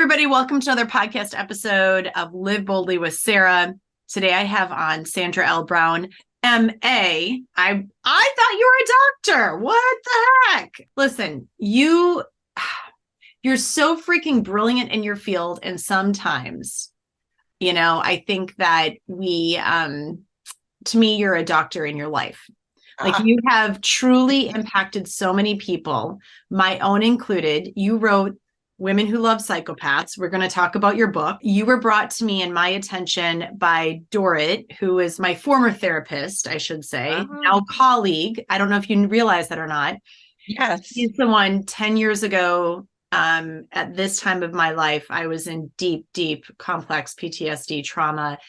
everybody. Welcome to another podcast episode of Live Boldly with Sarah. Today I have on Sandra L. Brown, M.A. I thought you were a doctor. What the heck? Listen, you're so freaking brilliant in your field. And sometimes, I think that to me, you're a doctor in your life. Like you have truly impacted so many people, my own included. You wrote Women Who Love Psychopaths. We're going to talk about your book. You were brought to me and my attention by Dorrit, who is my former therapist, I should say, now colleague. I don't know if you realize that or not. Yes. He's the one 10 years ago. At this time of my life, I was in deep, deep, complex PTSD trauma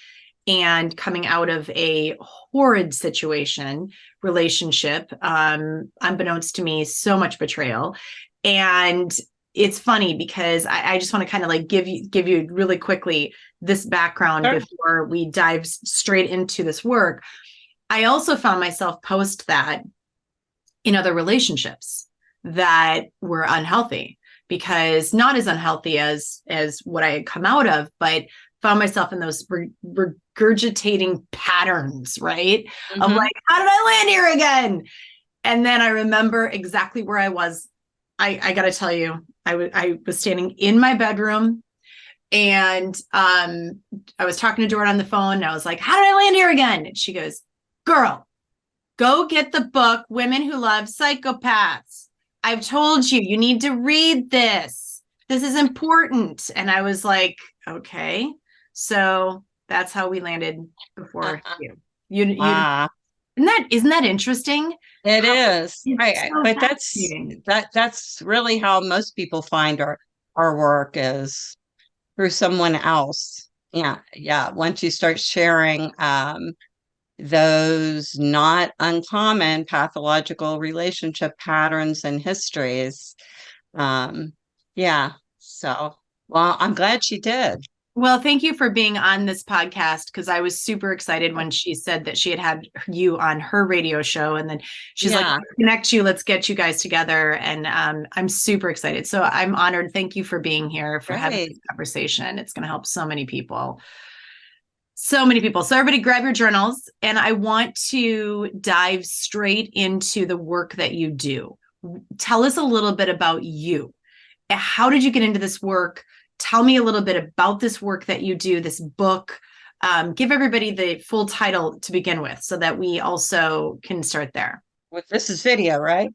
and coming out of a horrid relationship, unbeknownst to me, so much betrayal. And it's funny because I just want to kind of like give you really quickly this background before we dive straight into this work. I also found myself post that in other relationships that were unhealthy, because not as unhealthy as what I had come out of, but found myself in those regurgitating patterns, right? Mm-hmm. Of like, how did I land here again? And then I remember exactly where I was. I got to tell you, I was standing in my bedroom and I was talking to Jordan on the phone and I was like, how did I land here again? And she goes, girl, go get the book, Women Who Love Psychopaths. I've told you, you need to read this. This is important. And I was like, okay. So that's how we landed before you. Isn't that interesting? It is. Right. So but that's really how most people find our work is through someone else. Yeah. Yeah. Once you start sharing those not uncommon pathological relationship patterns and histories. Yeah. So, well, I'm glad she did. Well, thank you for being on this podcast, because I was super excited when she said that she had you on her radio show. And then she's like, let's connect you. Let's get you guys together. And I'm super excited. So I'm honored. Thank you for being here, for having this conversation. It's going to help so many people. So many people. So everybody grab your journals. And I want to dive straight into the work that you do. Tell us a little bit about you. How did you get into this work? Tell me a little bit about this work that you do, this book. Give everybody the full title to begin with so that we also can start there. Well, this is video, right?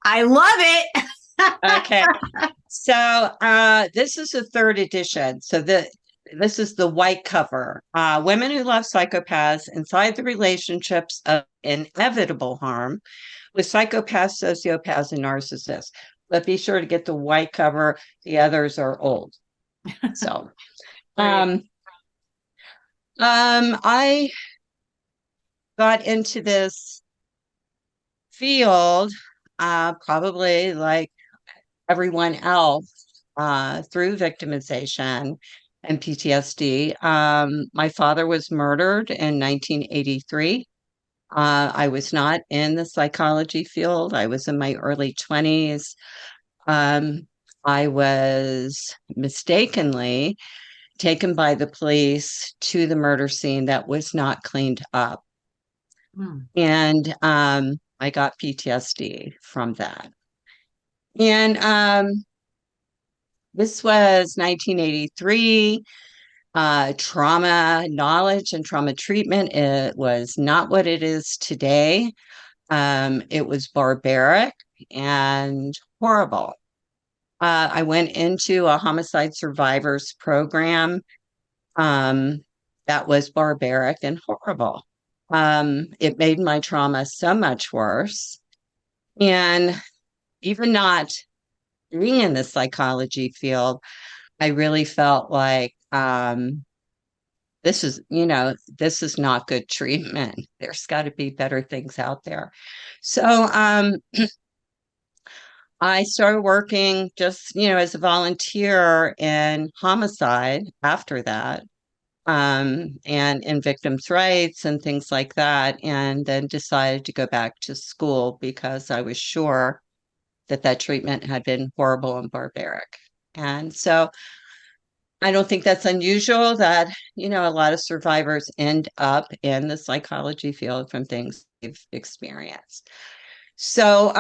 I love it. Okay. So this is the third edition. So this is the white cover. Women Who Love Psychopaths Inside the Relationships of Inevitable Harm with Psychopaths, Sociopaths, and Narcissists. But be sure to get the white cover. The others are old. So, I got into this field, probably like everyone else, through victimization and PTSD. My father was murdered in 1983. I was not in the psychology field. I was in my early 20s. I was mistakenly taken by the police to the murder scene that was not cleaned up. And I got PTSD from that. And this was 1983. Trauma knowledge and trauma treatment, it was not what it is today. It was barbaric and horrible. I went into a homicide survivors program that was barbaric and horrible. It made my trauma so much worse. And even not being in the psychology field, I really felt like this is not good treatment. There's got to be better things out there. So I started working just, as a volunteer in homicide after that, and in victims' rights and things like that, and then decided to go back to school because I was sure that treatment had been horrible and barbaric. And so I don't think that's unusual that, a lot of survivors end up in the psychology field from things they've experienced. So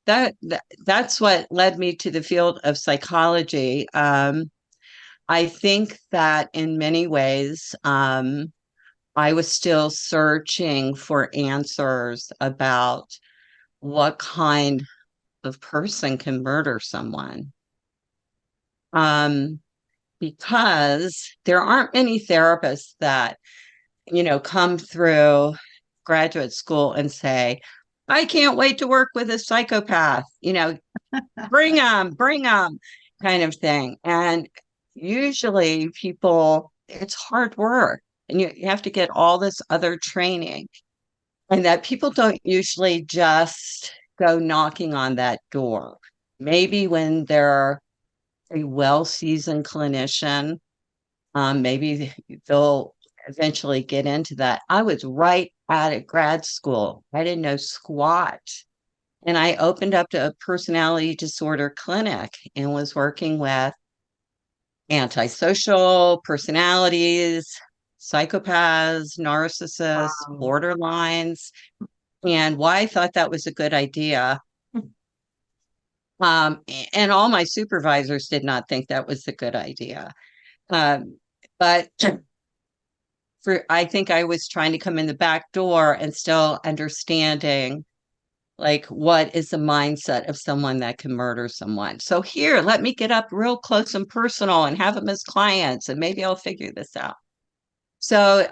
that's what led me to the field of psychology. I think that in many ways, I was still searching for answers about what kind of person can murder someone. Because there aren't many therapists that, come through graduate school and say, I can't wait to work with a psychopath, bring them kind of thing. And usually people, it's hard work and you have to get all this other training, and that people don't usually just go knocking on that door. Maybe when they're a well-seasoned clinician, maybe they'll eventually get into that. I was right out of grad school. I didn't know squat. And I opened up a personality disorder clinic and was working with antisocial personalities, psychopaths, narcissists, Wow. borderlines. And why I thought that was a good idea. And all my supervisors did not think that was a good idea. But I think I was trying to come in the back door and still understanding like what is the mindset of someone that can murder someone. So here, let me get up real close and personal and have them as clients, and maybe I'll figure this out. So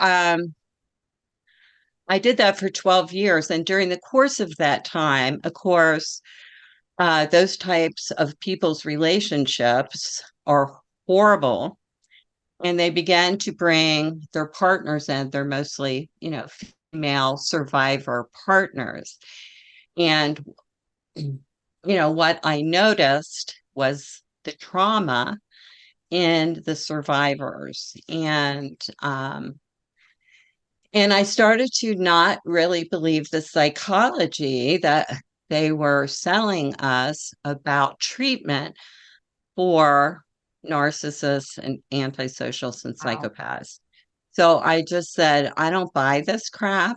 I did that for 12 years. And during the course of that time, of course, those types of people's relationships are horrible. And they began to bring their partners in. They're mostly, female survivor partners. And, what I noticed was the trauma in the survivors. And I started to not really believe the psychology that they were selling us about treatment for narcissists and antisocials and Wow. psychopaths. So I just said, I don't buy this crap.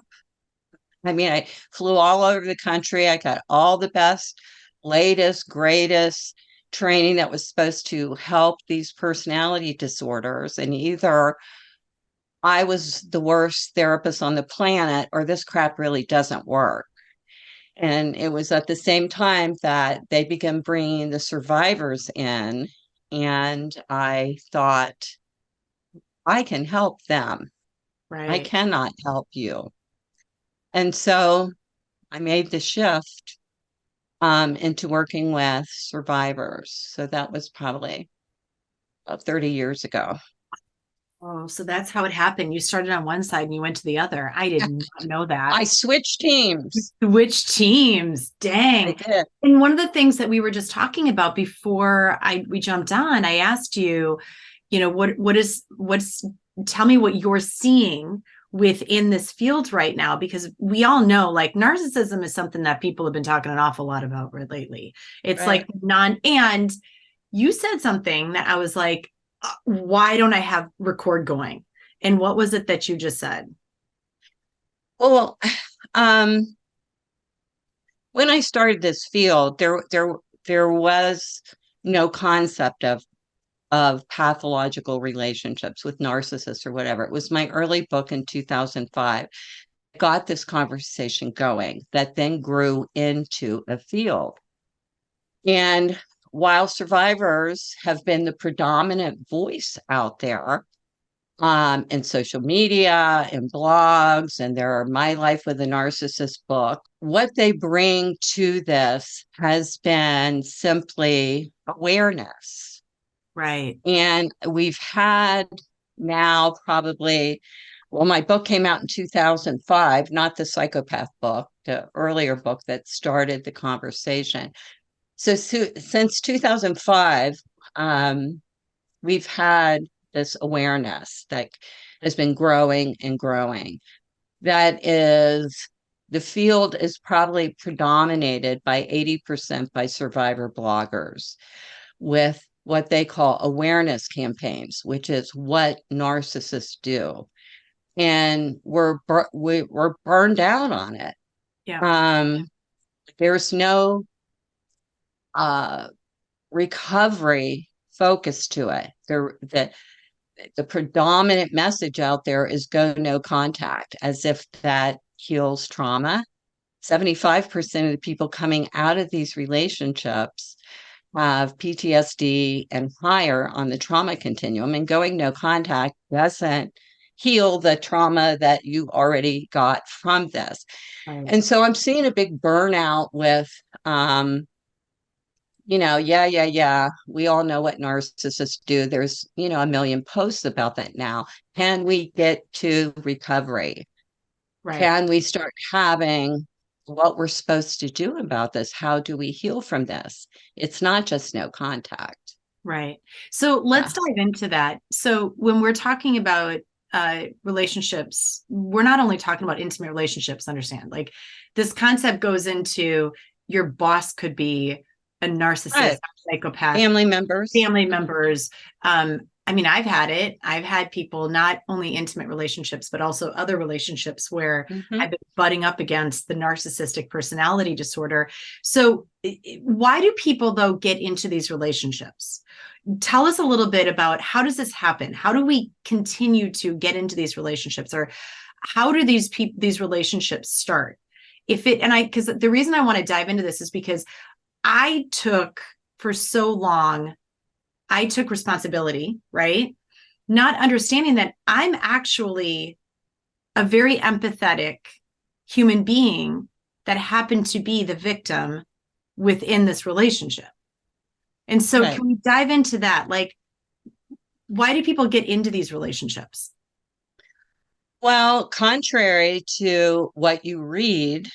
I mean, I flew all over the country. I got all the best, latest, greatest training that was supposed to help these personality disorders. And either I was the worst therapist on the planet or this crap really doesn't work. And it was at the same time that they began bringing the survivors in. And I thought, I can help them. I Right. cannot help you. And so I made the shift into working with survivors. So that was probably about 30 years ago. Oh, so that's how it happened. You started on one side and you went to the other. I did not know that. I switched teams. Which teams? I Dang. did. And one of the things that we were just talking about before we jumped on, I asked you, what's tell me what you're seeing within this field right now, because we all know like narcissism is something that people have been talking an awful lot about lately. It's Right. like and you said something that I was like, why don't I have record going? And what was it that you just said? Well, um, when I started this field, there was no concept of pathological relationships with narcissists or whatever. It was my early book in 2005. Got this conversation going that then grew into a field. And while survivors have been the predominant voice out there, in social media and blogs, and there are My Life with a Narcissist book, what they bring to this has been simply awareness. Right. And we've had now probably, well, my book came out in 2005, not the psychopath book, the earlier book that started the conversation. So since 2005, we've had this awareness that has been growing and growing. That is, the field is probably predominated by 80% by survivor bloggers with what they call awareness campaigns, which is what narcissists do. And we're burned out on it. Yeah. There's no recovery focus to it. The predominant message out there is go no contact, as if that heals trauma. 75% of the people coming out of these relationships have PTSD and higher on the trauma continuum, and going no contact doesn't heal the trauma that you already got from this. Right. And so I'm seeing a big burnout with, yeah. We all know what narcissists do. There's, a million posts about that now. Can we get to recovery? Right. Can we start having what we're supposed to do about this? How do we heal from this? It's not just no contact. Right. So let's dive into that. So when we're talking about relationships, we're not only talking about intimate relationships, understand, like this concept goes into your boss could be a narcissist, Right. psychopath, Family members. I mean, I've had people, not only intimate relationships, but also other relationships where I've been butting up against the narcissistic personality disorder. So why do people, though, get into these relationships? Tell us a little bit about how does this happen? How do we continue to get into these relationships, or how do these relationships start? Because the reason I want to dive into this is because for so long, I took responsibility, right? Not understanding that I'm actually a very empathetic human being that happened to be the victim within this relationship. And so Can we dive into that? Like, why do people get into these relationships? Well, contrary to what you read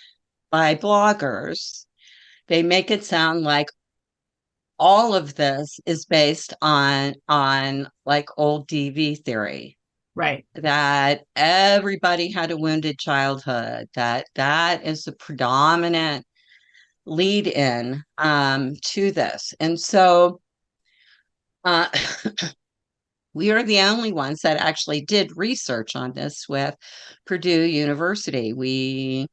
by bloggers, they make it sound like all of this is based on like old DV theory. Right. That everybody had a wounded childhood, that is the predominant lead in to this. And so we are the only ones that actually did research on this with Purdue University. We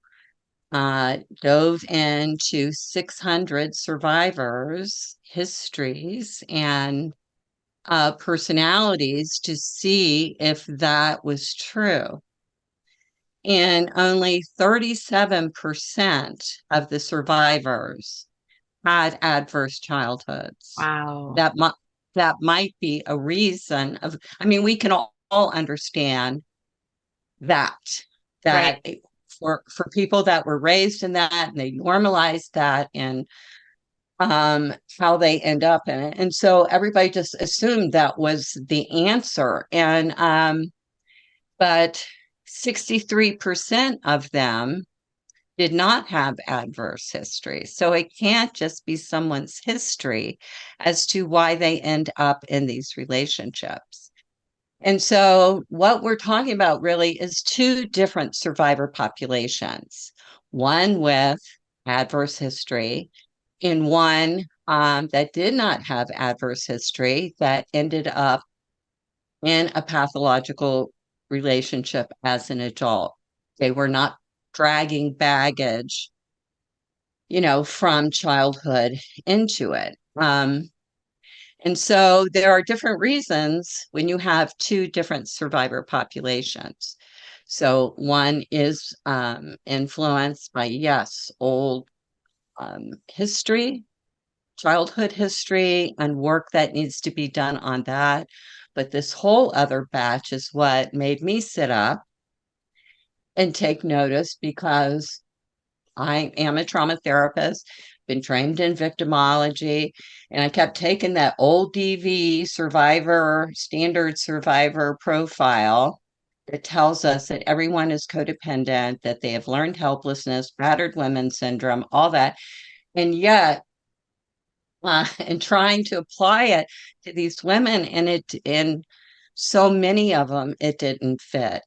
dove into 600 survivors' histories and personalities to see if that was true. And only 37% of the survivors had adverse childhoods. Wow. That might be a reason we can all understand that Right. for people that were raised in that and they normalized that and how they end up in it. And so everybody just assumed that was the answer. And but 63% of them did not have adverse history. So it can't just be someone's history as to why they end up in these relationships. And so what we're talking about really is two different survivor populations, one with adverse history and one that did not have adverse history that ended up in a pathological relationship as an adult. They were not dragging baggage, from childhood into it. And so there are different reasons when you have two different survivor populations. So one is influenced by, yes, old history, childhood history, and work that needs to be done on that. But this whole other batch is what made me sit up and take notice, because I am a trauma therapist, been trained in victimology, and I kept taking that old DV standard survivor profile that tells us that everyone is codependent, that they have learned helplessness, battered women syndrome, all that. And yet, and trying to apply it to these women, and so many of them, it didn't fit.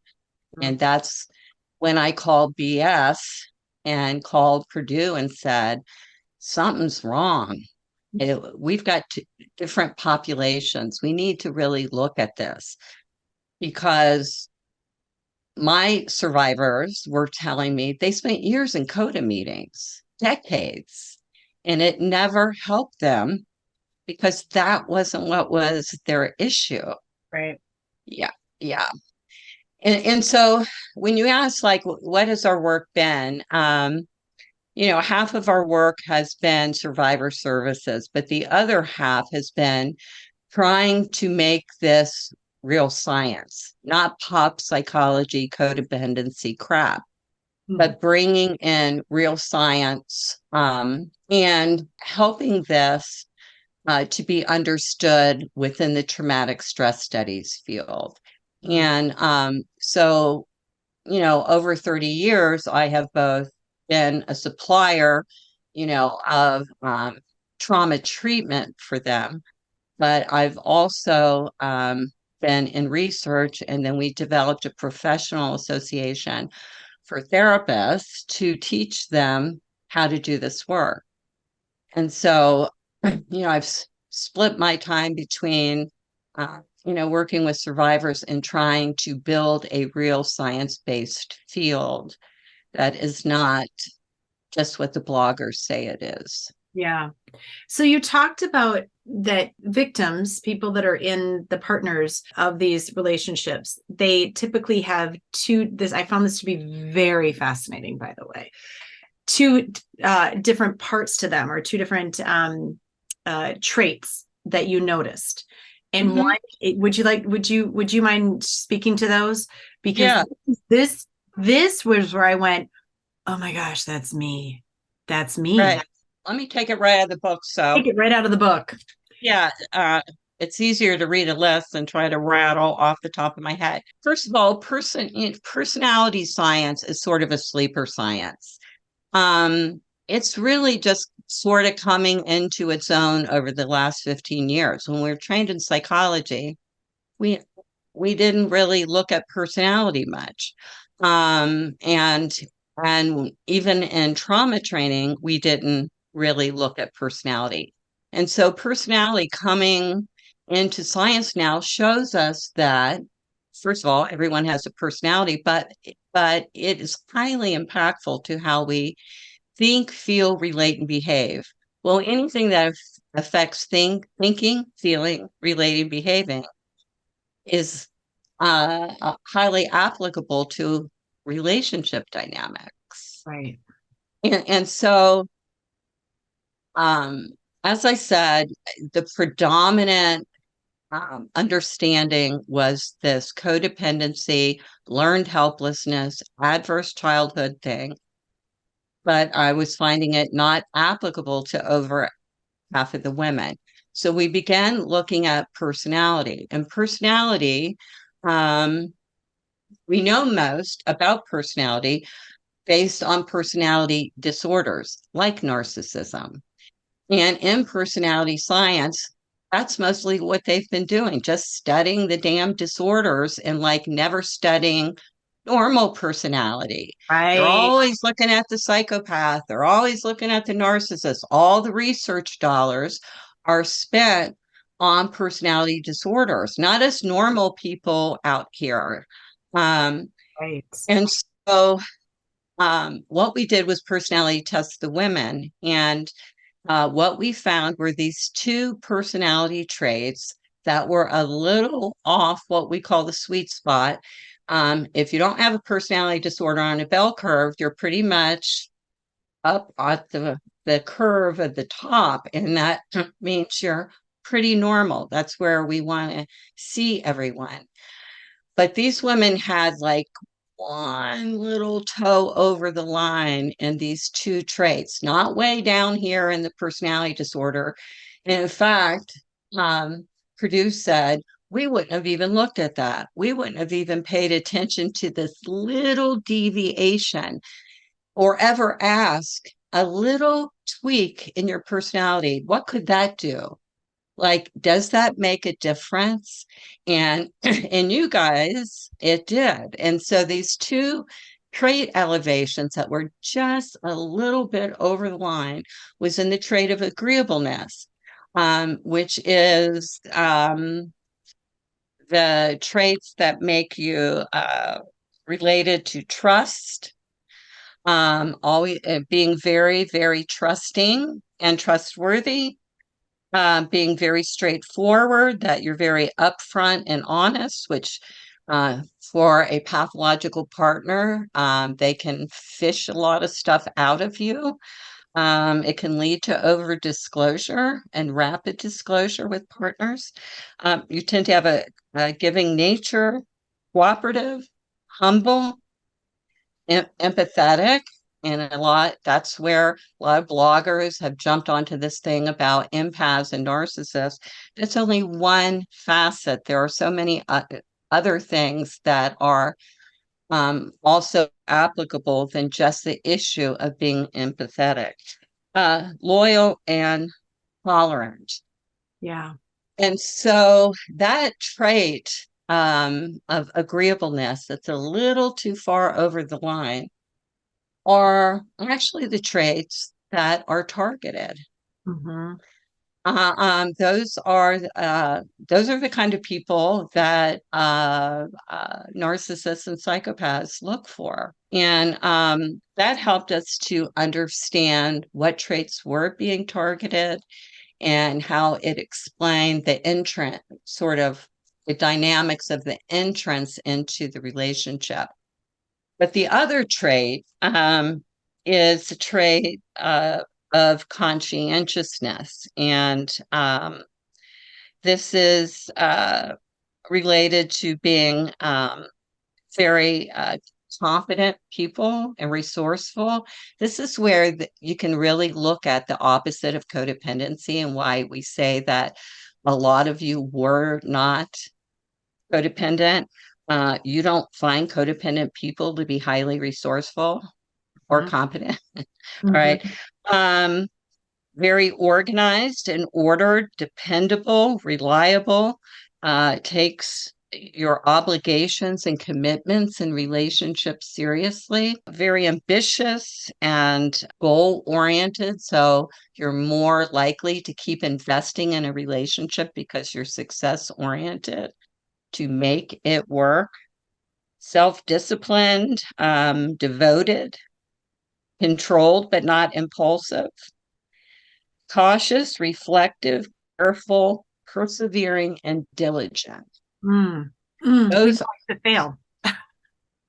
And that's when I called BS and called Purdue and said, something's wrong. We've got different populations. We need to really look at this because my survivors were telling me they spent years in CODA meetings, decades, and it never helped them because that wasn't what was their issue. Right. Yeah, yeah. And so when you ask, like, what has our work been? Half of our work has been survivor services, but the other half has been trying to make this real science, not pop psychology, codependency crap, but bringing in real science and helping this to be understood within the traumatic stress studies field. And so, over 30 years, I have both been a supplier, of trauma treatment for them, but I've also been in research, and then we developed a professional association for therapists to teach them how to do this work. And so, I've split my time between, working with survivors and trying to build a real science-based field that is not just what the bloggers say it is. Yeah. So you talked about that victims, people that are in the partners of these relationships, they typically have I found this to be very fascinating, by the way, two different parts to them, or two different traits that you noticed. And one, would you mind speaking to those? Because this was where I went, oh my gosh, that's me. That's me. Right. Let me take it right out of the book. Take it right out of the book. Yeah. It's easier to read a list than try to rattle off the top of my head. First of all, personality science is sort of a sleeper science. It's really just sort of coming into its own over the last 15 years. When we were trained in psychology, we didn't really look at personality much. And even in trauma training, we didn't really look at personality. And so personality coming into science now shows us that, first of all, everyone has a personality, but it is highly impactful to how we think, feel, relate, and behave. Well, anything that affects thinking, feeling, relating, behaving is highly applicable to relationship dynamics. Right. And so, as I said, the predominant understanding was this codependency, learned helplessness, adverse childhood thing. But I was finding it not applicable to over half of the women. So we began looking at personality. And personality, we know most about personality based on personality disorders like narcissism. And in personality science, that's mostly what they've been doing, just studying the damn disorders and like never studying normal personality. Right. They're always looking at the psychopath. They're always looking at the narcissist. All the research dollars are spent on personality disorders, not as normal people out here. Right. And so what we did was personality test the women. And what we found were these two personality traits that were a little off what we call the sweet spot. If you don't have a personality disorder on a bell curve, you're pretty much up at the curve at the top, and that means you're pretty normal. That's where we want to see everyone. But these women had like one little toe over the line in these two traits, not way down here in the personality disorder. And in fact, Purdue said, we wouldn't have even looked at that. We wouldn't have even paid attention to this little deviation or ever ask a little tweak in your personality. What could that do? Like, does that make a difference? And in you guys, it did. And so these two trait elevations that were just a little bit over the line was in the trait of agreeableness. which is the traits that make you related to trust, always being very, very trusting and trustworthy, being very straightforward, that you're very upfront and honest, which for a pathological partner, they can fish a lot of stuff out of you. It can lead to over disclosure and rapid disclosure with partners. You tend to have a giving nature, cooperative, humble, empathetic, and that's where a lot of bloggers have jumped onto this thing about empaths and narcissists. It's only one facet. There are so many other things that are also applicable than just the issue of being empathetic. Loyal and tolerant. Yeah. And so that trait of agreeableness that's a little too far over the line are actually the traits that are targeted. Mm-hmm. Those are the kind of people that narcissists and psychopaths look for, and that helped us to understand what traits were being targeted and how it explained the entrance, sort of the dynamics of the entrance into the relationship. But the other trait is the trait of conscientiousness. And this is related to being very confident people and resourceful. This is where you can really look at the opposite of codependency and why we say that a lot of you were not codependent. You don't find codependent people to be highly resourceful or competent. All right. Very organized and ordered, dependable, reliable, takes your obligations and commitments and relationships seriously, very ambitious and goal-oriented. So you're more likely to keep investing in a relationship because you're success-oriented to make it work. Self-disciplined, devoted, controlled but not impulsive, cautious, reflective, careful, persevering, and diligent. Those like to fail.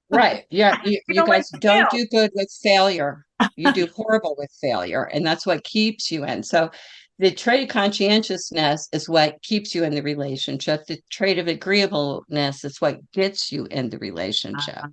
Right. Yeah. You guys don't do good with failure. You do horrible with failure. And that's what keeps you in. So the trait of conscientiousness is what keeps you in the relationship. The trait of agreeableness is what gets you in the relationship.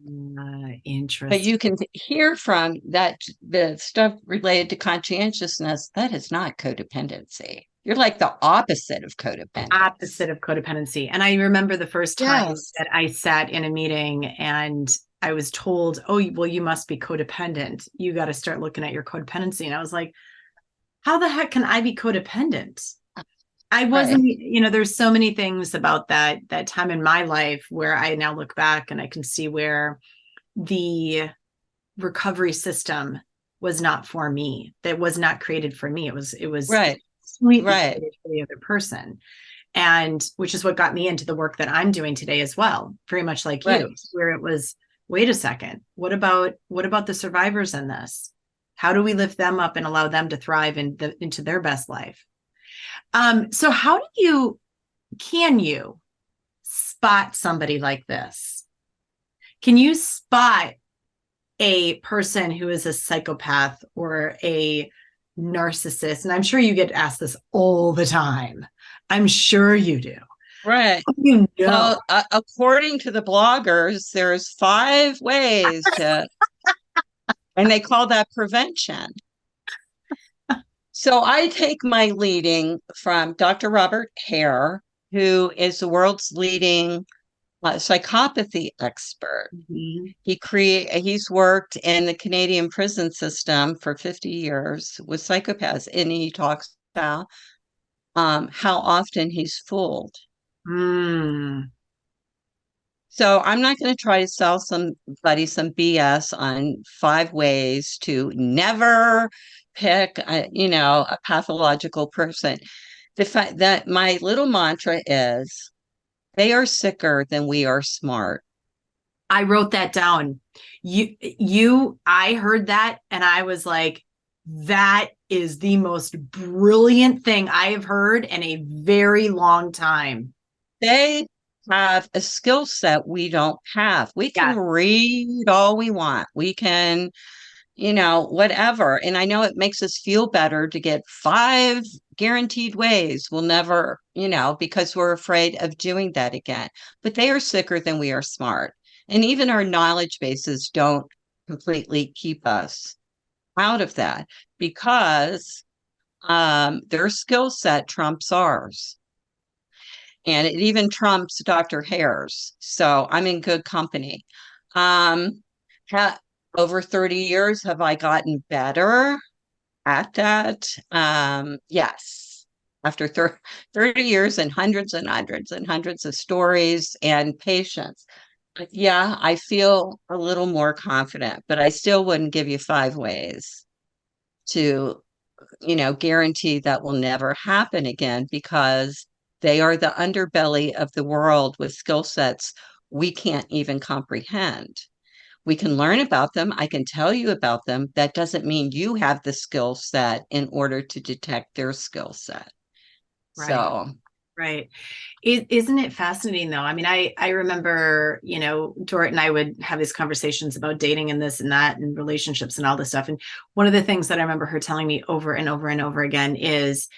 Interesting. But you can hear from that the stuff related to conscientiousness, that is not codependency. You're like the opposite of codependency. Opposite of codependency. And I remember the first time that I sat in a meeting and I was told, oh, well, you must be codependent. You got to start looking at your codependency. And I was like, how the heck can I be codependent? I wasn't, there's so many things about that time in my life where I now look back and I can see where the recovery system was not for me. That was not created for me. It was completely created for the other person. And which is what got me into the work that I'm doing today as well, very much like you, where it was, wait a second, what about the survivors in this? How do we lift them up and allow them to thrive into their best life? So can you spot somebody like this? Can you spot a person who is a psychopath or a narcissist? And I'm sure you get asked this all the time. I'm sure you do. Right. Well, according to the bloggers, there's 5 ways to, and they call that prevention. So I take my leading from Dr. Robert Hare, who is the world's leading psychopathy expert. He's worked in the Canadian prison system for 50 years with psychopaths, and he talks about how often he's fooled. So I'm not going to try to sell somebody some BS on 5 ways to never pick a pathological person. The fact that my little mantra is they are sicker than we are smart. I wrote that down. I heard that and I was like, that is the most brilliant thing I have heard in a very long time. They have a skill set we don't have. We can Yeah, read all we want. We can, whatever. And I know it makes us feel better to get 5 guaranteed ways. We'll never, because we're afraid of doing that again. But they are sicker than we are smart. And even our knowledge bases don't completely keep us out of that because their skill set trumps ours. And it even trumps Dr. Hare's. So I'm in good company. Um, Over 30 years, have I gotten better at that? Yes. After 30 years and hundreds and hundreds and hundreds of stories and patience. Yeah, I feel a little more confident, but I still wouldn't give you 5 ways to guarantee that will never happen again because they are the underbelly of the world with skill sets we can't even comprehend. We can learn about them. I can tell you about them. That doesn't mean you have the skill set in order to detect their skill set. right. So, Right. Isn't it fascinating though? I mean, I remember, Dorit and I would have these conversations about dating and this and that and relationships and all this stuff. And one of the things that I remember her telling me over and over and over again is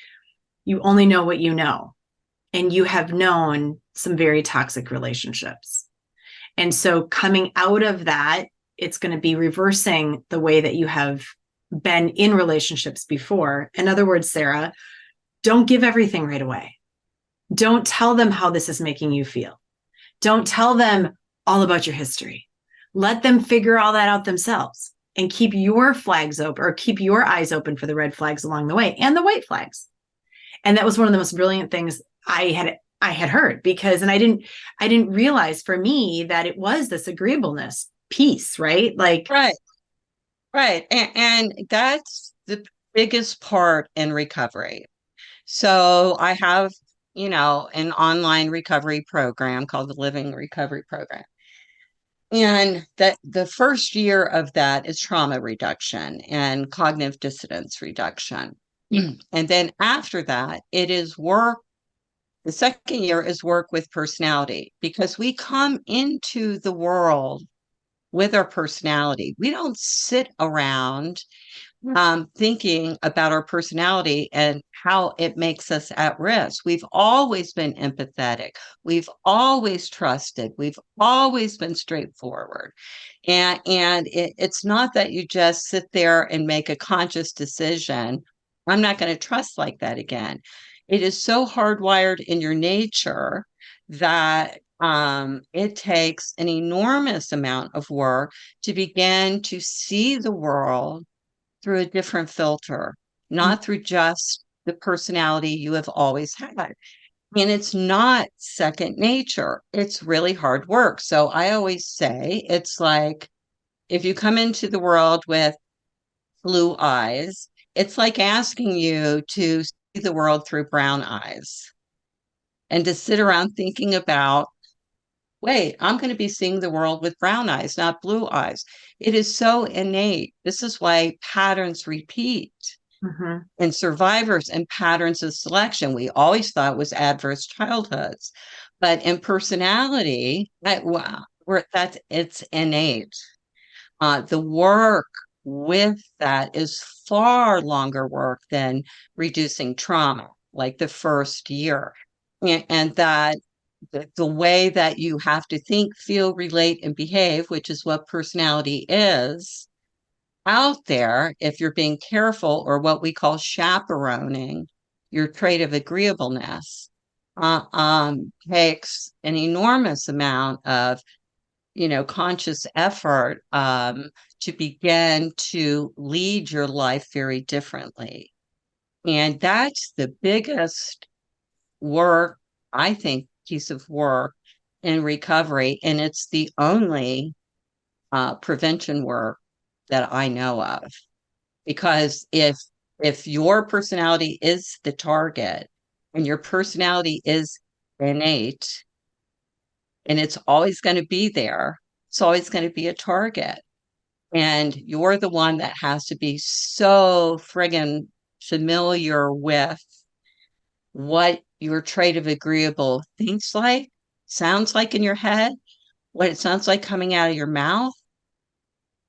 you only know what you know. And you have known some very toxic relationships. And so coming out of that, it's going to be reversing the way that you have been in relationships before. In other words, Sarah, don't give everything right away. Don't tell them how this is making you feel. Don't tell them all about your history. Let them figure all that out themselves and keep your flags open or keep your eyes open for the red flags along the way and the white flags. And that was one of the most brilliant things I had heard because, and I didn't realize for me that it was this agreeableness piece, right? Like, right, right. And that's the biggest part in recovery. So I have, an online recovery program called the Living Recovery Program. And that the first year of that is trauma reduction and cognitive dissonance reduction. And then after that, it is work. The second year is work with personality because we come into the world with our personality. We don't sit around thinking about our personality and how it makes us at risk. We've always been empathetic. We've always trusted. We've always been straightforward. And it's not that you just sit there and make a conscious decision. I'm not going to trust like that again. It is so hardwired in your nature that it takes an enormous amount of work to begin to see the world through a different filter, not through just the personality you have always had. And it's not second nature. It's really hard work. So I always say it's like if you come into the world with blue eyes, it's like asking you to see the world through brown eyes and to sit around thinking about, wait, I'm going to be seeing the world with brown eyes, not blue eyes. It is so innate. This is why patterns repeat. mm-hmm. And survivors and patterns of selection we always thought was adverse childhoods, but in personality that's it's innate. The work with that is far longer work than reducing trauma like the first year, and that the way that you have to think, feel, relate, and behave, which is what personality is out there, if you're being careful or what we call chaperoning your trait of agreeableness, takes an enormous amount of conscious effort to begin to lead your life very differently. And that's the biggest work, I think, piece of work in recovery. And it's the only prevention work that I know of. Because if your personality is the target and your personality is innate and it's always going to be there. It's always going to be a target. And you're the one that has to be so friggin' familiar with what your trait of agreeable thinks like, sounds like in your head, what it sounds like coming out of your mouth,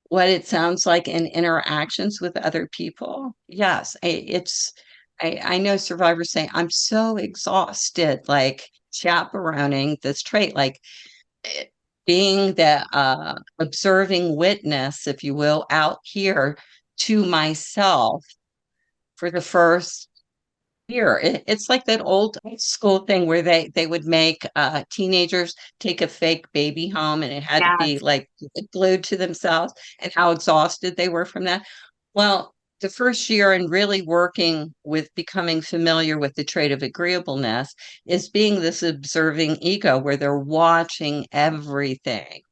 what it sounds like in interactions with other people. Yes, I know survivors say, I'm so exhausted, like chaperoning this trait, like eh, being the observing witness, if you will, out here to myself for the first year. It's like that old school thing where they would make teenagers take a fake baby home and it had to be Yes. like glued to themselves and how exhausted they were from that. Well, the first year and really working with becoming familiar with the trait of agreeableness is being this observing ego where they're watching everything,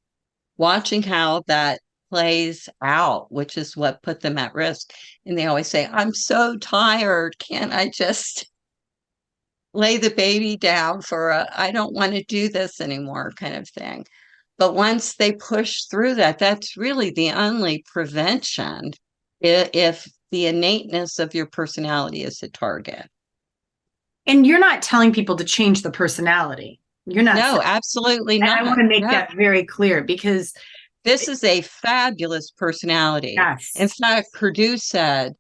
watching how that plays out, which is what put them at risk. And they always say, I'm so tired. Can't I just lay the baby down for a, I don't want to do this anymore kind of thing. But once they push through that, that's really the only prevention if the innateness of your personality is a target. And you're not telling people to change the personality. You're not. No, absolutely And I not. want to make No. that very clear because This is a fabulous personality. yes. In fact, Purdue said,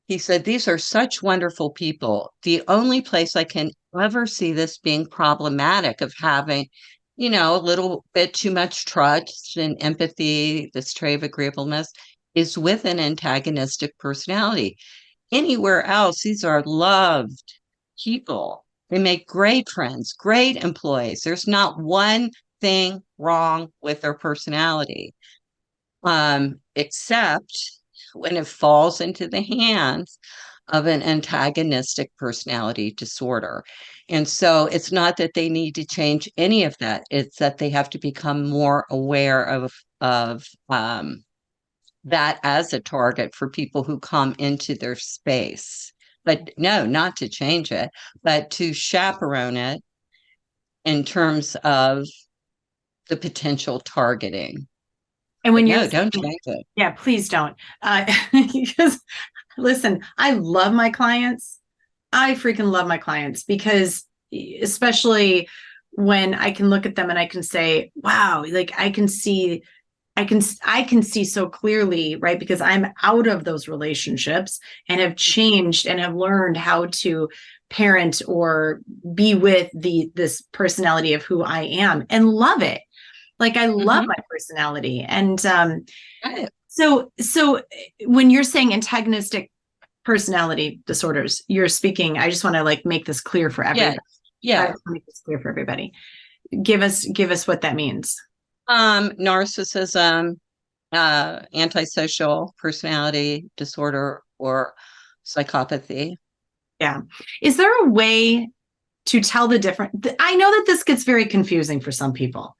he said, these are such wonderful people. The only place I can ever see this being problematic of having, a little bit too much trust and empathy, this trait of agreeableness, is with an antagonistic personality. Anywhere else, these are loved people. They make great friends, great employees. There's not one thing wrong with their personality, except when it falls into the hands of an antagonistic personality disorder. And so it's not that they need to change any of that. It's that they have to become more aware of that as a target for people who come into their space. But no, not to change it, but to chaperone it in terms of the potential targeting. And when But you're no, don't saying, change it. yeah, please don't. Because listen, I love my clients. I freaking love my clients because especially when I can look at them and I can say, wow, like I can see so clearly, right? Because I'm out of those relationships and have changed and have learned how to parent or be with this personality of who I am and love it. Like I love Mhm. my personality. And Right. so when you're saying antagonistic personality disorders, you're speaking, I just want to like make this clear for Yeah, everybody. I yeah. want to make this clear for everybody. Give us what that means. Narcissism, antisocial personality disorder, or psychopathy. Yeah. Is there a way to tell the difference? I know that this gets very confusing for some people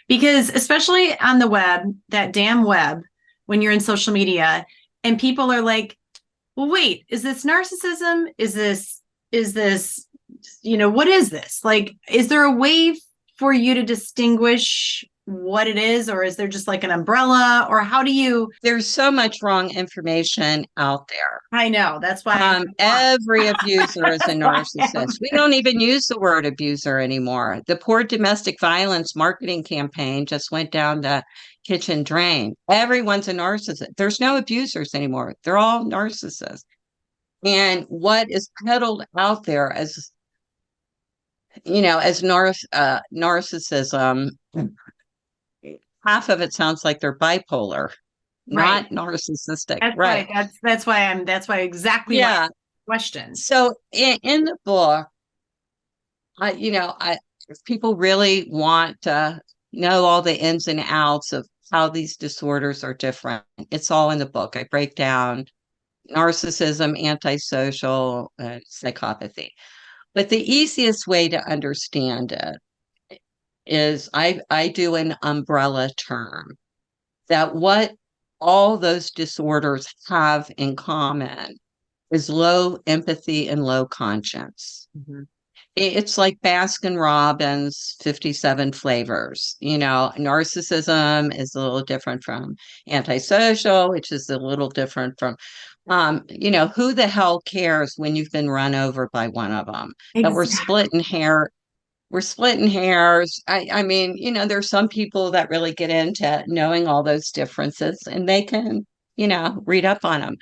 because, especially on the web, that damn web, when you're in social media and people are like, well, wait, is this narcissism? Is this, what is this? Like, is there a way for you to distinguish what it is, or is there just like an umbrella, or how do you? There's so much wrong information out there. I know that's why. Every abuser is a That's why I'm- narcissist. We don't even use the word abuser anymore. The poor domestic violence marketing campaign just went down the kitchen drain. Everyone's a narcissist. There's no abusers anymore. They're all narcissists. And what is peddled out there as narcissism, half of it sounds like they're bipolar, right. not narcissistic. That's Right. right. That's why exactly why Yeah. question. So in the book, if people really want to know all the ins and outs of how these disorders are different, it's all in the book. I break down narcissism, antisocial, psychopathy. But the easiest way to understand it is I do an umbrella term that what all those disorders have in common is low empathy and low conscience. Mhm. it's like Baskin Robbins 57 flavors. Narcissism is a little different from antisocial, which is a little different from, who the hell cares when you've been run over by one of them? But we're Exactly. splitting hair. We're splitting hairs. I mean, there's some people that really get into knowing all those differences and they can, read up on them.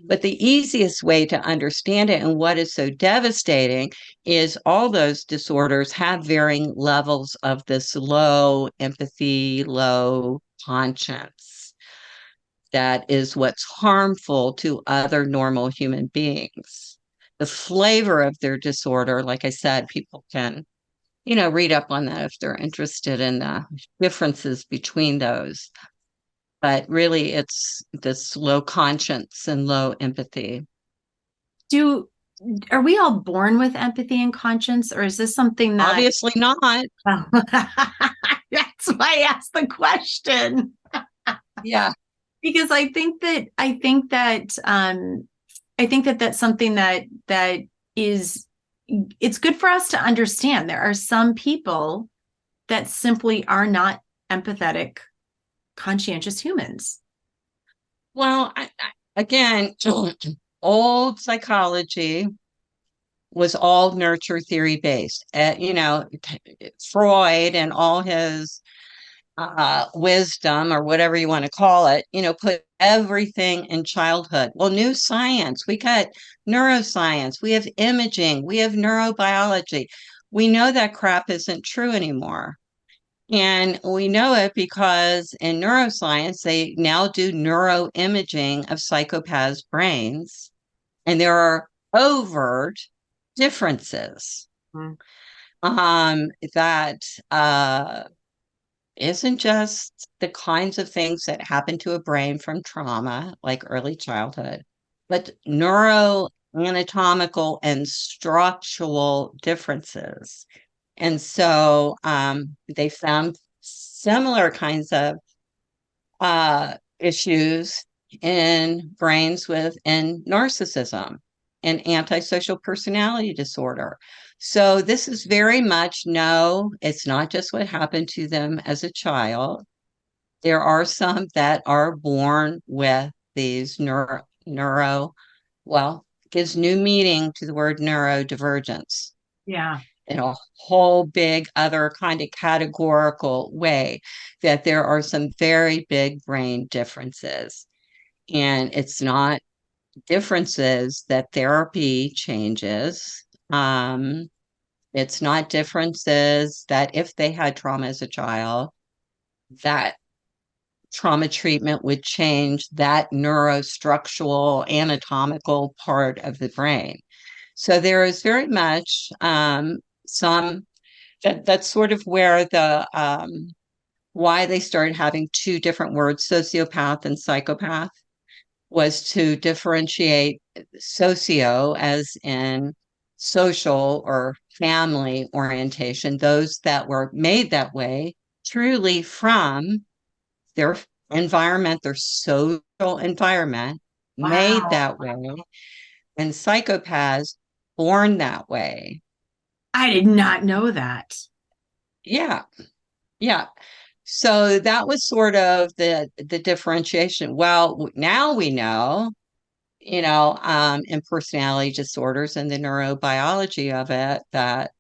But the easiest way to understand it and what is so devastating is all those disorders have varying levels of this low empathy, low conscience. That is what's harmful to other normal human beings. The flavor of their disorder, like I said, people can read up on that if they're interested in the differences between those. But really, it's this low conscience and low empathy. Do are we all born with empathy and conscience, or is this something that Obviously not. oh, that's why I asked the question? Yeah. Because I think that that's something that is it's good for us to understand. There are some people that simply are not empathetic, conscientious humans. Well, again, old psychology was all nurture theory based. Freud and all his wisdom or whatever you want to call it, put everything in childhood. Well, new science, we got neuroscience, we have imaging, we have neurobiology. We know that crap isn't true anymore. And we know it because in neuroscience, they now do neuroimaging of psychopaths' brains, and there are overt differences Mm. that isn't just the kinds of things that happen to a brain from trauma, like early childhood, but neuroanatomical and structural differences. And so they found similar kinds of issues in brains within narcissism and antisocial personality disorder. So this is very much no, it's not just what happened to them as a child. There are some that are born with these well, gives new meaning to the word neurodivergence Yeah. in a whole big other kind of categorical way, that there are some very big brain differences. And it's not differences that therapy changes. It's not differences that if they had trauma as a child, that trauma treatment would change that neurostructural anatomical part of the brain. So there is very much some that's sort of where the why they started having two different words, sociopath and psychopath, was to differentiate socio as in social or family orientation, those that were made that way truly from their environment, their social environment, made Wow. that way, and psychopaths born that way. I did not know that. Yeah, yeah. So that was sort of the differentiation. Well, now we know, in personality disorders and the neurobiology of it, that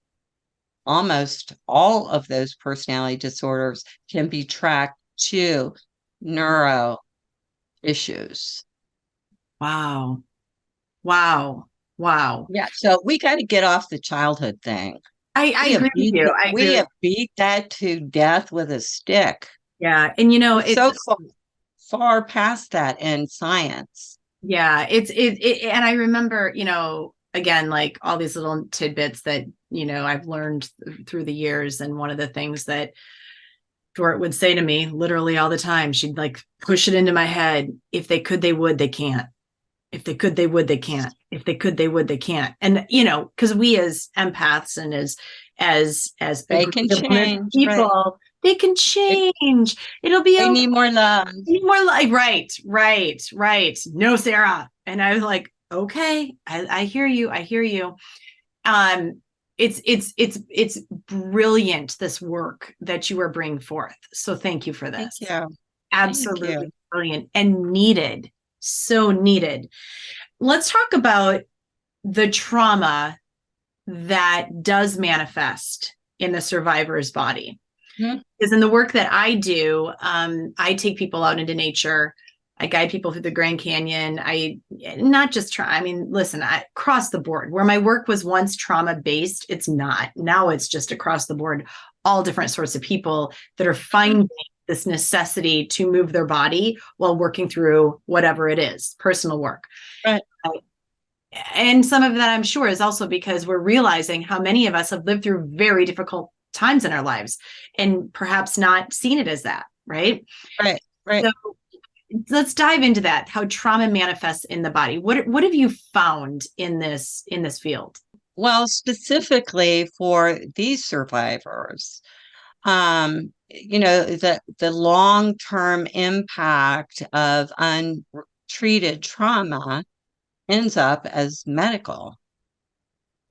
almost all of those personality disorders can be tracked to neuro issues. Wow. Wow. Wow. Yeah, so we got to get off the childhood thing. I agree with you. I agree We with have beat that to death with a stick. yeah. And you know, We're it's so far past that in science. yeah, and I remember, again, like all these little tidbits that, I've learned through the years. And one of the things that Dort would say to me literally all the time, she'd like push it into my head. If they could, they would, they can't. If they could, they would, they can't. If they could, they would, they can't. And because we as empaths and as They can agreeableness change, right? people, they can They, change. It'll be they okay. need more love. More like right. No, Sarah. And I was like, okay, I hear you. I hear you. Um, it's brilliant, this work that you are bringing forth. So thank you for Thank this. you. Thank Absolutely you. brilliant and needed. So needed. Let's talk about the trauma that does manifest in the survivor's body. Mhm. Because in the work that I do, I take people out into nature. I guide people through the Grand Canyon. I not just try. I mean, listen, across the board. Where my work was once trauma based, it's not. Now it's just across the board, all different sorts of people that are finding this necessity to move their body while working through whatever it is, personal work. Right. And some of that, I'm sure, is also because we're realizing how many of us have lived through very difficult times in our lives and perhaps not seen it as that, right? Right. Right. So let's dive into that, how trauma manifests in the body. What have you found in this field? Well, specifically for these survivors, the long-term impact of untreated trauma ends up as medical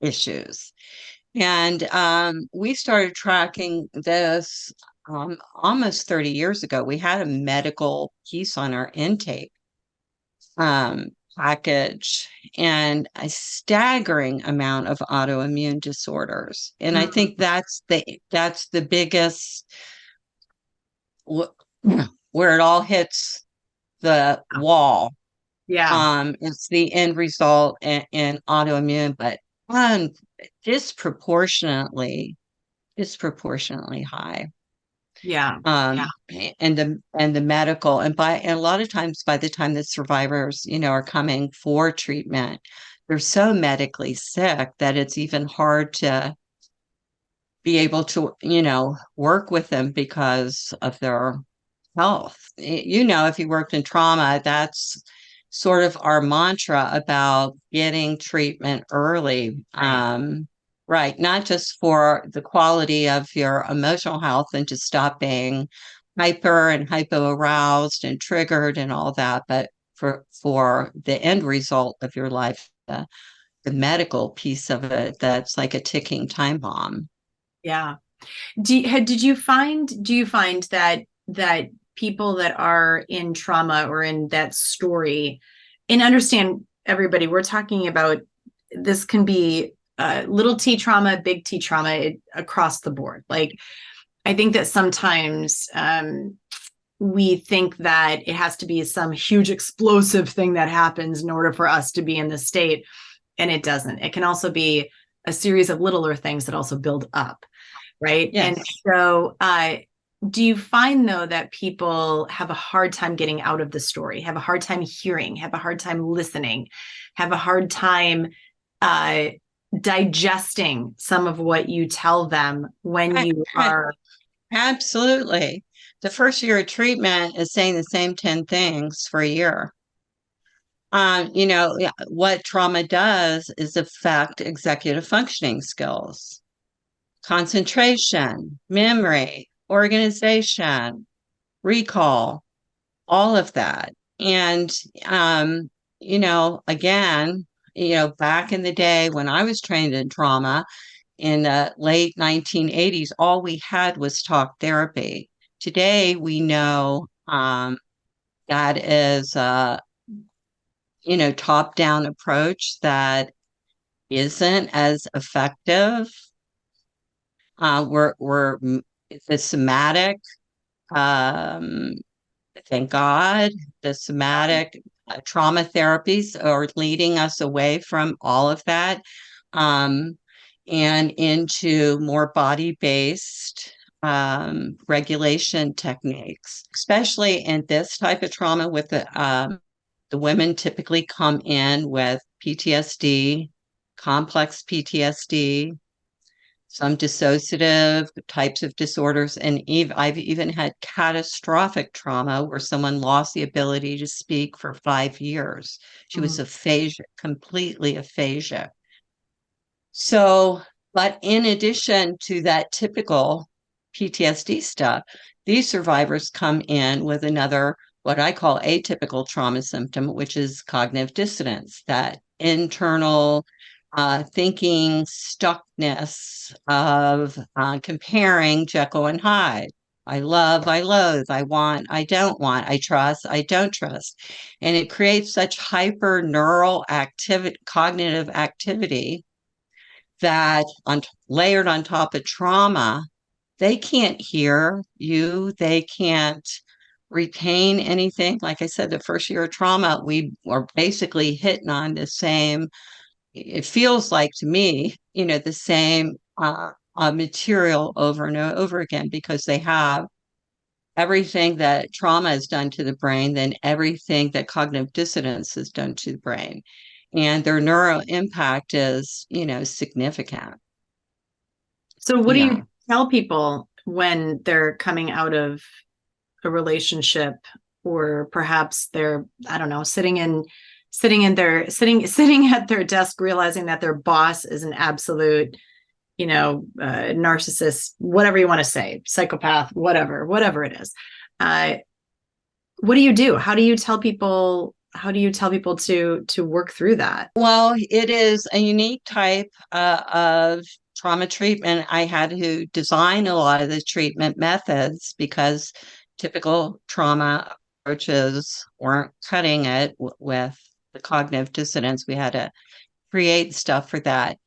issues. And we started tracking this almost 30 years ago. We had a medical piece on our intake package, and a staggering amount of autoimmune disorders. And I think that's the biggest where it all hits the wall. Yeah. It's the end result in autoimmune, but um, disproportionately high. Yeah. Um, Yeah. and the medical, and a lot of times by the time the survivors, are coming for treatment, they're so medically sick that it's even hard to be able to, work with them because of their health. If you worked in trauma, that's sort of our mantra about getting treatment early. Right. Right. Not just for the quality of your emotional health and to stop being hyper and hypo-aroused and triggered and all that, but for the end result of your life, the medical piece of it, that's like a ticking time bomb. Yeah. Do you find that people that are in trauma or in that story, and understand, everybody, we're talking about, this can be little t trauma, big T trauma, across the board. Like, I think that sometimes we think that it has to be some huge explosive thing that happens in order for us to be in this state, and it doesn't. It can also be a series of littler things that also build up, right? And Yes. so do you find, though, that people have a hard time getting out of the story, have a hard time hearing, have a hard time listening, have a hard time digesting some of what you tell them when you are? Absolutely. The first year of treatment is saying the same 10 things for a year. Yeah, what trauma does is affect executive functioning skills, concentration, memory, organization, recall, all of that. And, again, back in the day when I was trained in trauma, in the late 1980s, all we had was talk therapy. Today, we know that is a top-down approach that isn't as effective. We're the somatic. Um, thank God, the somatic trauma therapies are leading us away from all of that. And into more body-based regulation techniques, especially in this type of trauma. With the women typically come in with PTSD, complex PTSD, some dissociative types of disorders, and I've even had catastrophic trauma where someone lost the ability to speak for 5 years. She was aphasia, completely aphasia. So, but in addition to that typical PTSD stuff, these survivors come in with another, what I call atypical trauma symptom, which is cognitive dissonance, that internal thinking stuckness of comparing Jekyll and Hyde. I love, I loathe, I want, I don't want, I trust, I don't trust. And it creates such hyper neural activity, cognitive activity that layered on top of trauma, they can't hear you, they can't retain anything. Like I said, the first year of trauma, we are basically hitting on the same, it feels like to me, the same material over and over again, because they have everything that trauma has done to the brain, then everything that cognitive dissonance has done to the brain. And their neural impact is, significant. So what do Yeah. you tell people when they're coming out of a relationship, or perhaps they're, I don't know, sitting at their desk, realizing that their boss is an absolute, narcissist, whatever you want to say, psychopath, whatever it is. What do you do? How do you tell people to work through that? Well, it is a unique type of trauma treatment. I had to design a lot of the treatment methods because typical trauma approaches weren't cutting it with the cognitive dissonance. We had to create stuff for that.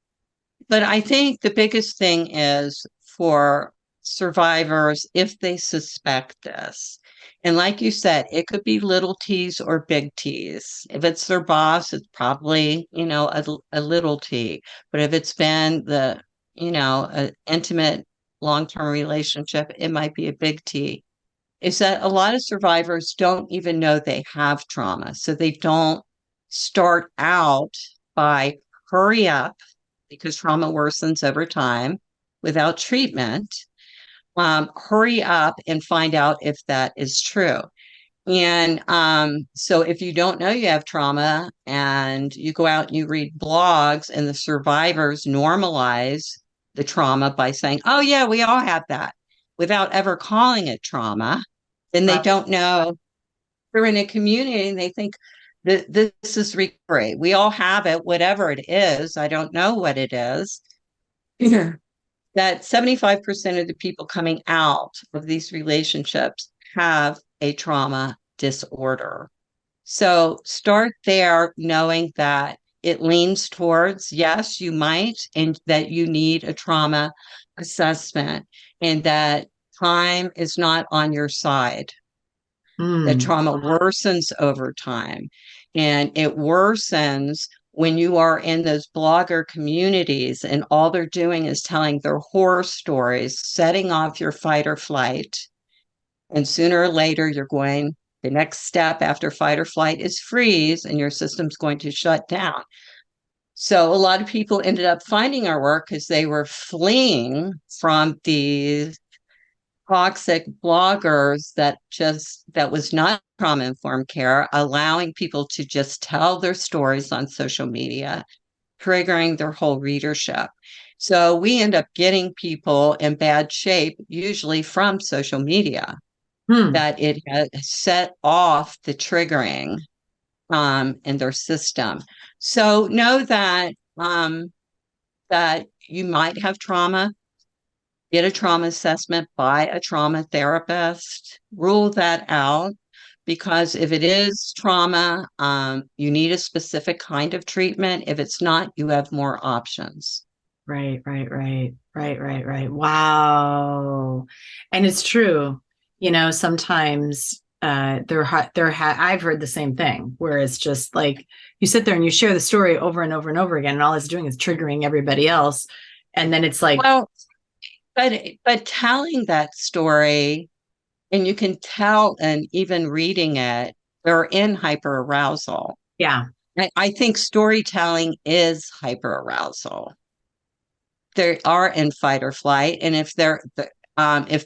But I think the biggest thing is for survivors, if they suspect this. And like you said, it could be little T's or big T's. If it's their boss, it's probably, a little T. But if it's been an intimate long-term relationship, it might be a big T. Is that a lot of survivors don't even know they have trauma. So they don't start out by hurry up, because trauma worsens over time without treatment. Hurry up and find out if that is true. And so if you don't know you have trauma and you go out and you read blogs and the survivors normalize the trauma by saying, oh, yeah, we all have that, without ever calling it trauma, then they don't know. They're in a community and they think that this is recovery. We all have it, whatever it is. I don't know what it is. That 75% of the people coming out of these relationships have a trauma disorder. So start there, knowing that it leans towards, yes, you might, and that you need a trauma assessment, and that time is not on your side. That trauma worsens over time, and it worsens when you are in those blogger communities and all they're doing is telling their horror stories, setting off your fight or flight. And sooner or later, the next step after fight or flight is freeze, and your system's going to shut down. So a lot of people ended up finding our work because they were fleeing from these toxic bloggers that was not trauma informed care, allowing people to just tell their stories on social media, triggering their whole readership. So we end up getting people in bad shape, usually from social media, that it has set off the triggering in their system. So know that that you might have trauma. Get a trauma assessment by a trauma therapist. Rule that out, because if it is trauma, you need a specific kind of treatment. If it's not, you have more options. Right. Wow. And it's true. Sometimes I've heard the same thing, where it's just like you sit there and you share the story over and over and over again, and all it's doing is triggering everybody else. And then it's like, well, but telling that story, and you can tell, and even reading it, they're in hyperarousal. yeah. I think storytelling is hyperarousal. They are in fight or flight, and if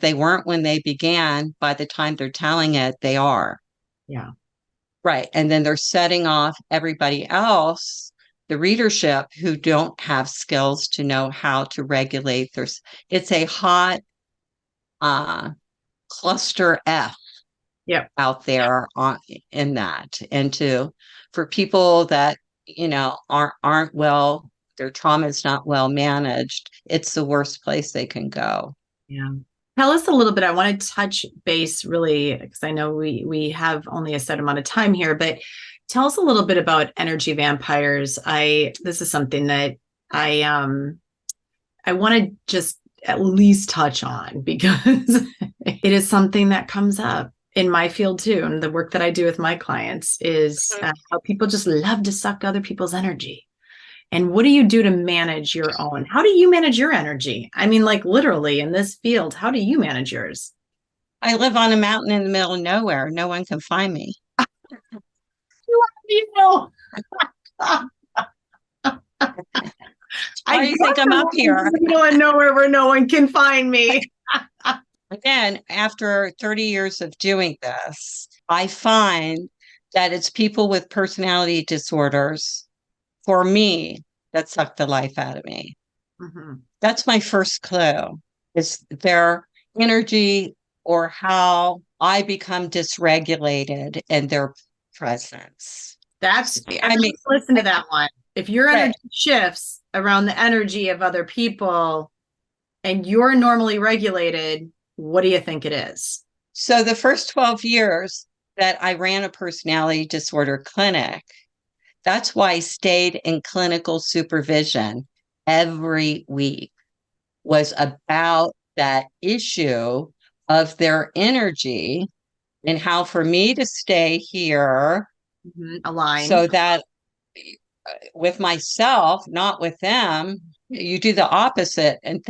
they weren't when they began, by the time they're telling it, they are. Yeah. Right. And then they're setting off everybody else, the readership, who don't have skills to know how to regulate their. It's a hot cluster F out there in that. And for people that, aren't well their trauma is not well managed, it's the worst place they can go. Yeah. Tell us a little bit. I want to touch base really, because I know we have only a set amount of time here, but tell us a little bit about energy vampires. This is something that I want to just at least touch on because it is something that comes up in my field too. And the work that I do with my clients is how people just love to suck other people's energy. And what do you do to manage your own? How do you manage your energy? I mean, like literally in this field, how do you manage yours? I live on a mountain in the middle of nowhere. No one can find me. You know, Why do you think I'm up here? Going nowhere where no one can find me. Again, after 30 years of doing this, I find that it's people with personality disorders, for me, that suck the life out of me. Mm-hmm. That's my first clue, is their energy or how I become dysregulated in their presence. I mean, listen to that one. If your energy shifts around the energy of other people and you're normally regulated, what do you think it is? So the first 12 years that I ran a personality disorder clinic, that's why I stayed in clinical supervision every week, was about that issue of their energy and how for me to stay here aligned, so that with myself, not with them, you do the opposite, and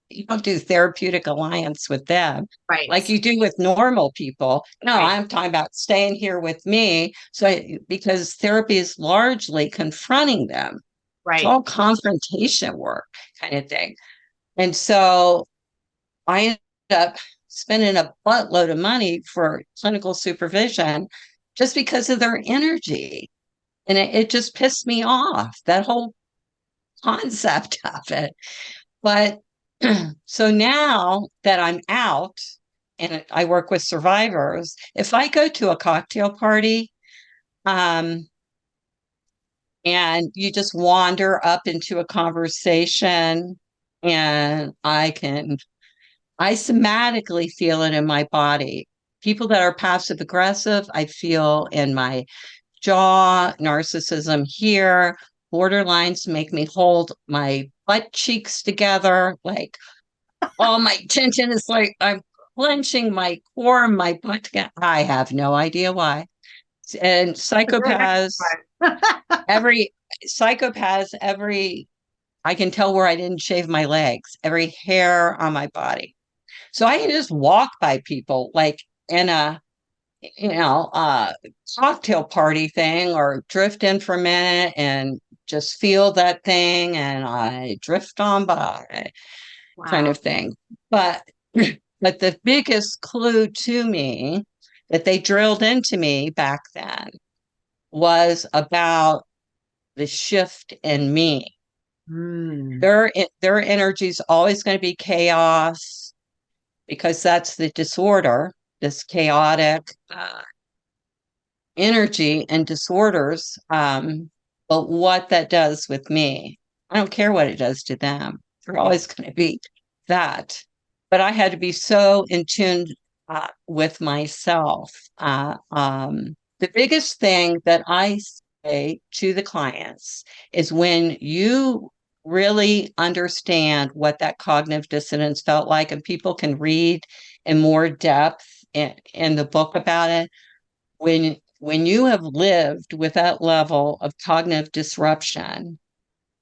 you don't do therapeutic alliance with them, right? Like you do with normal people. No, right. I'm talking about staying here with me. Because therapy is largely confronting them. Right. It's all confrontation work kind of thing. And so I ended up spending a buttload of money for clinical supervision just because of their energy. And it just pissed me off, that whole concept of it. But so now that I'm out and I work with survivors, if I go to a cocktail party, and you just wander up into a conversation, and I somatically feel it in my body. People that are passive aggressive, I feel in my jaw, narcissism here, borderlines make me hold my butt cheeks together, like all my tension is like I'm clenching my core, my butt together. I have no idea why. And psychopaths, every I can tell where I didn't shave my legs, every hair on my body. So I can just walk by people like in a cocktail party thing, or drift in for a minute and just feel that thing, and I drift on by. Wow. Kind of thing. But the biggest clue to me that they drilled into me back then was about the shift in me. Their energy is always going to be chaos, because that's the disorder, this chaotic energy and disorders. But what that does with me, I don't care what it does to them. They're always going to be that. But I had to be so in tune with myself. The biggest thing that I say to the clients is, when you really understand what that cognitive dissonance felt like, and people can read in more depth in the book about it, when you have lived with that level of cognitive disruption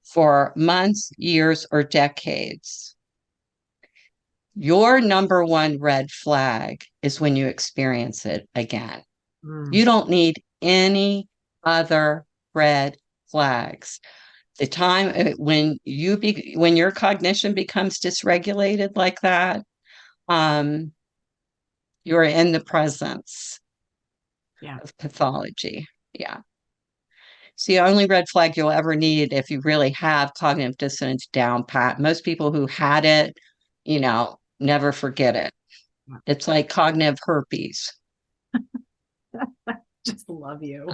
for months, years, or decades, your number one red flag is when you experience it again. You don't need any other red flags. The time when your cognition becomes dysregulated like that, you're in the presence of pathology. Yeah. It's the only red flag you'll ever need if you really have cognitive dissonance down pat. Most people who had it, never forget it. It's like cognitive herpes. Just love you.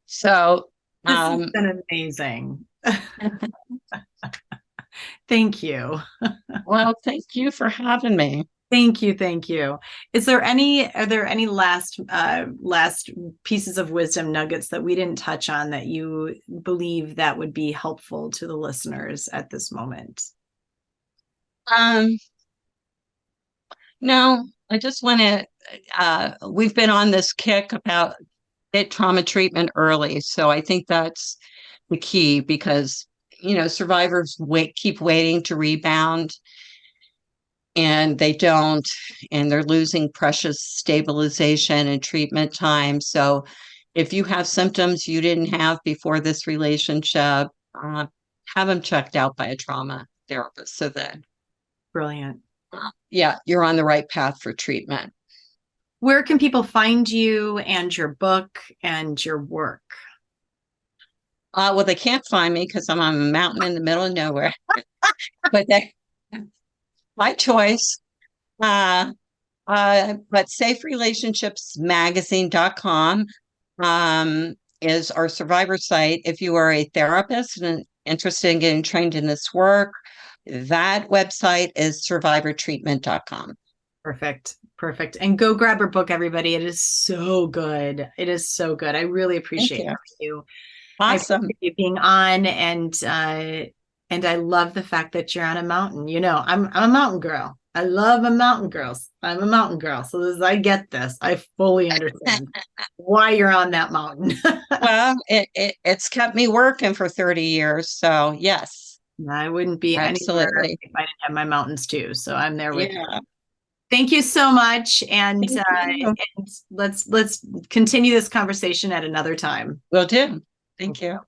So This has Um, been amazing. Thank you. well, thank you for having me. Thank you. Thank you. Are there any last pieces of wisdom nuggets that we didn't touch on that you believe that would be helpful to the listeners at this moment? Um, no, I just want to, we've been on this kick about get trauma treatment early. So I think that's the key because, survivors keep waiting to rebound and they don't, and they're losing precious stabilization and treatment time. So if you have symptoms you didn't have before this relationship, have them checked out by a trauma therapist so that, Brilliant. yeah, you're on the right path for treatment. Where can people find you and your book and your work? Well, they can't find me because I'm on a mountain in the middle of nowhere, but my choice. Uh, but saferelationshipsmagazine.com is our survivor site. If you are a therapist and interested in getting trained in this work, that website is survivortreatment.com. Perfect. Perfect. And go grab her book, everybody. It is so good. It is so good. I really Thank appreciate you. you. I Awesome. appreciate you being on, and I love the fact that you're on a mountain. I'm a mountain girl. I love my mountain girls. I'm a mountain girl. So I get this. I fully understand why you're on that mountain. Well, it's kept me working for 30 years. So, yes, I wouldn't be anywhere absolutely. if I didn't have my mountains too. So I'm there with you. Yeah. Thank you so much. And, Thank you. and let's continue this conversation at another time. Will do. Thank you.